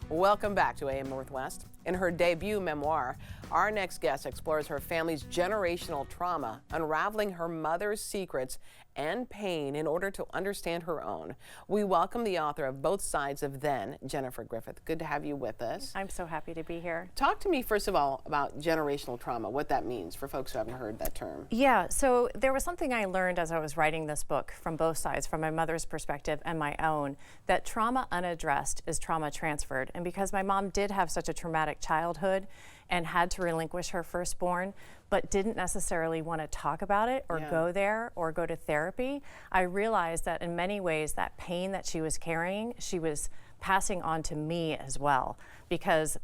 Welcome back to AM Northwest. In her debut memoir, our next guest explores her family's generational trauma, unraveling her mother's secrets and pain in order to understand her own. We welcome the author of Both Sides of Then, Jennifer Griffith. Good to have you with us. I'm so happy to be here. Talk to me, first of all, about generational trauma, what that means for folks who haven't heard that term. Yeah, so there was something I learned as I was writing this book from both sides, from my mother's perspective and my own, that trauma unaddressed is trauma transferred. And because my mom did have such a traumatic childhood and had to relinquish her firstborn, but didn't necessarily want to talk about it or go there or go to therapy, I realized that in many ways that pain that she was carrying, she was passing on to me as well. Because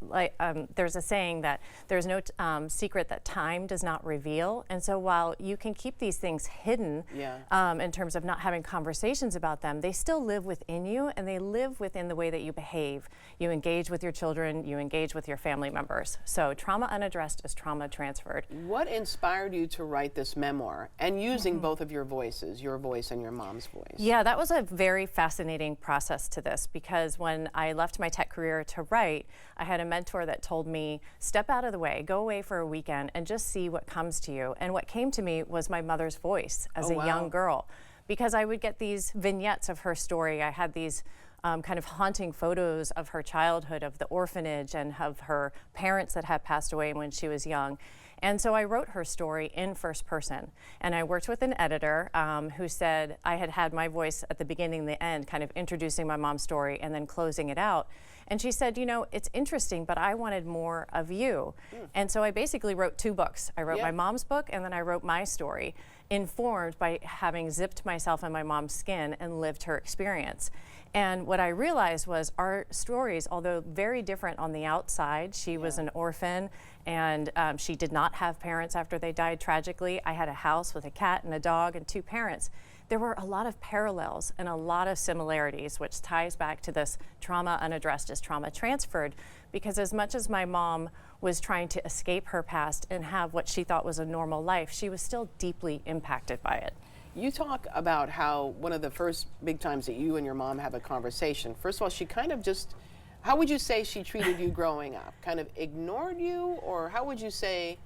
there's a saying that there's no secret that time does not reveal. And so while you can keep these things hidden in terms of not having conversations about them, they still live within you, and they live within the way that you behave. You engage with your children, you engage with your family members. So trauma unaddressed is trauma transferred. What inspired you to write this memoir and using both of your voices, your voice and your mom's voice? Yeah, that was a very fascinating process to this, because when I left my tech career to write, I had a mentor that told me, step out of the way, go away for a weekend and just see what comes to you. And what came to me was my mother's voice as a young girl, because I would get these vignettes of her story. I had these kind of haunting photos of her childhood, of the orphanage and of her parents that had passed away when she was young. And so I wrote her story in first person. And I worked with an editor who said I had had my voice at the beginning and the end, kind of introducing my mom's story and then closing it out. And she said, you know, it's interesting, but I wanted more of you. And so I basically wrote two books. I wrote my mom's book, and then I wrote my story, informed by having zipped myself in my mom's skin and lived her experience. And what I realized was our stories, although very different on the outside, she was an orphan, and she did not have parents after they died tragically. I had a house with a cat and a dog and two parents. There were a lot of parallels and a lot of similarities, which ties back to this trauma unaddressed is trauma transferred, because as much as my mom was trying to escape her past and have what she thought was a normal life, she was still deeply impacted by it. You talk about how one of the first big times that you and your mom have a conversation, first of all, she kind of just, how would you say she treated you growing up? Kind of ignored you, or how would you say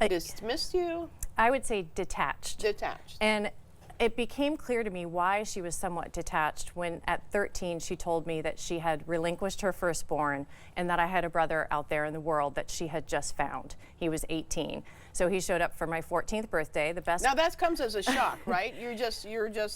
dismissed you? I would say detached. Detached. And it became clear to me why she was somewhat detached when at 13 she told me that she had relinquished her firstborn and that I had a brother out there in the world that she had just found. He was 18. So he showed up for my 14th birthday, the best. Now that comes as a shock, right? You're just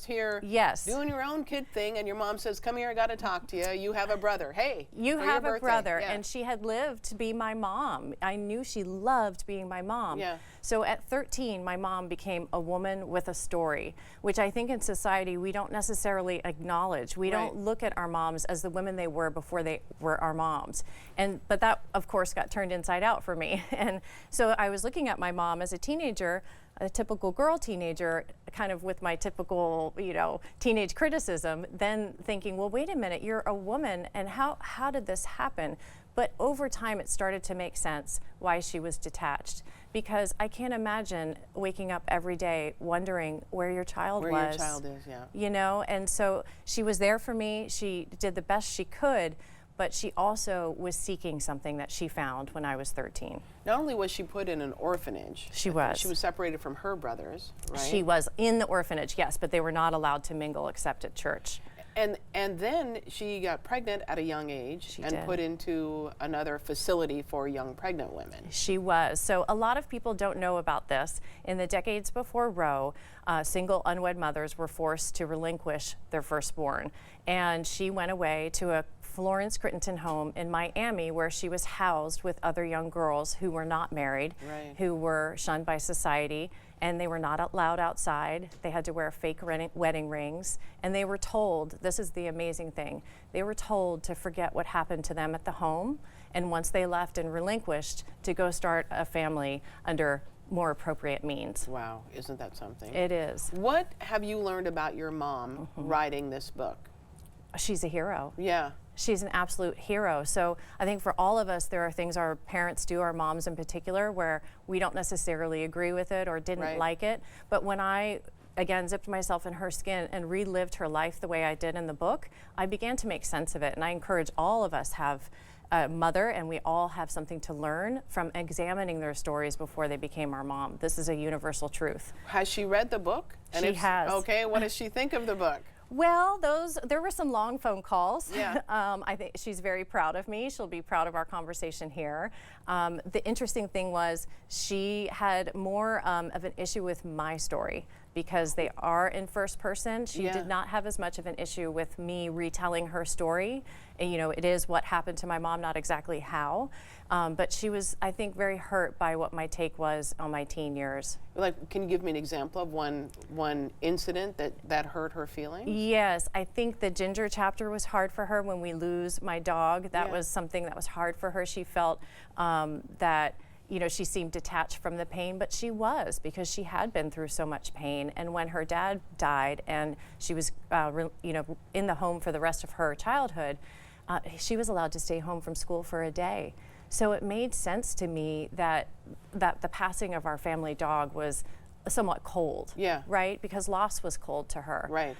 here doing your own kid thing, and your mom says, come here, I gotta talk to you. You have a brother. Hey, you have a brother. And she had lived to be my mom. I knew she loved being my mom. So at 13, my mom became a woman with a story, which I think in society we don't necessarily acknowledge. We don't look at our moms as the women they were before they were our moms. But that, of course, got turned inside out for me. And so I was looking at my mom as a teenager, a typical girl teenager, kind of with my typical, teenage criticism, then thinking, well, wait a minute, you're a woman, and how did this happen? But over time, it started to make sense why she was detached, because I can't imagine waking up every day wondering where your child was. Where your child is, And so she was there for me. She did the best she could, but she also was seeking something that she found when I was 13. Not only was she put in an orphanage. She was separated from her brothers, right? She was in the orphanage, yes, but they were not allowed to mingle except at church. And then she got pregnant at a young age put into another facility for young pregnant women. She was. So a lot of people don't know about this. In the decades before Roe, single unwed mothers were forced to relinquish their firstborn. And she went away to a Florence Crittenton home in Miami, where she was housed with other young girls who were not married, who were shunned by society, and they were not allowed outside. They had to wear fake wedding rings, and they were told, this is the amazing thing, they were told to forget what happened to them at the home, and once they left and relinquished, to go start a family under more appropriate means. Wow, isn't that something? It is. What have you learned about your mom writing this book? She's a hero. Yeah. She's an absolute hero. So I think for all of us, there are things our parents do, our moms in particular, where we don't necessarily agree with it or didn't like it. But when I, again, zipped myself in her skin and relived her life the way I did in the book, I began to make sense of it. And I encourage all of us have a mother, and we all have something to learn from examining their stories before they became our mom. This is a universal truth. Has she read the book? She has. Okay, what does she think of the book? Well, there were some long phone calls. Yeah. I think she's very proud of me. She'll be proud of our conversation here. The interesting thing was she had more of an issue with my story because they are in first person. She did not have as much of an issue with me retelling her story. And, you know, it is what happened to my mom, not exactly how. But she was, I think, very hurt by what my take was on my teen years. Like, can you give me an example of one incident that hurt her feelings? Yes, I think the Ginger chapter was hard for her when we lose my dog. That was something that was hard for her. She felt that, you know, she seemed detached from the pain, but she was, because she had been through so much pain. And when her dad died and she was, you know, in the home for the rest of her childhood, she was allowed to stay home from school for a day. So it made sense to me that the passing of our family dog was somewhat cold, right? Because loss was cold to her. Right.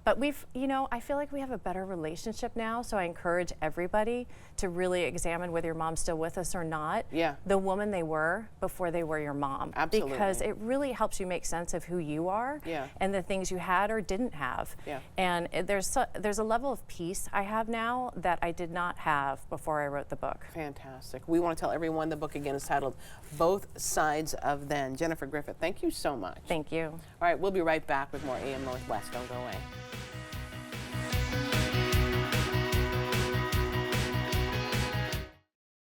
But we've, you know, I feel like we have a better relationship now, so I encourage everybody to really examine whether your mom's still with us or not, the woman they were before they were your mom. Absolutely. Because it really helps you make sense of who you are and the things you had or didn't have. And there's a level of peace I have now that I did not have before I wrote the book. Fantastic. We want to tell everyone the book again is titled Both Sides of Then. Jennifer Griffith, thank you so much. Thank you. All right, we'll be right back with more AM Northwest. Don't go away.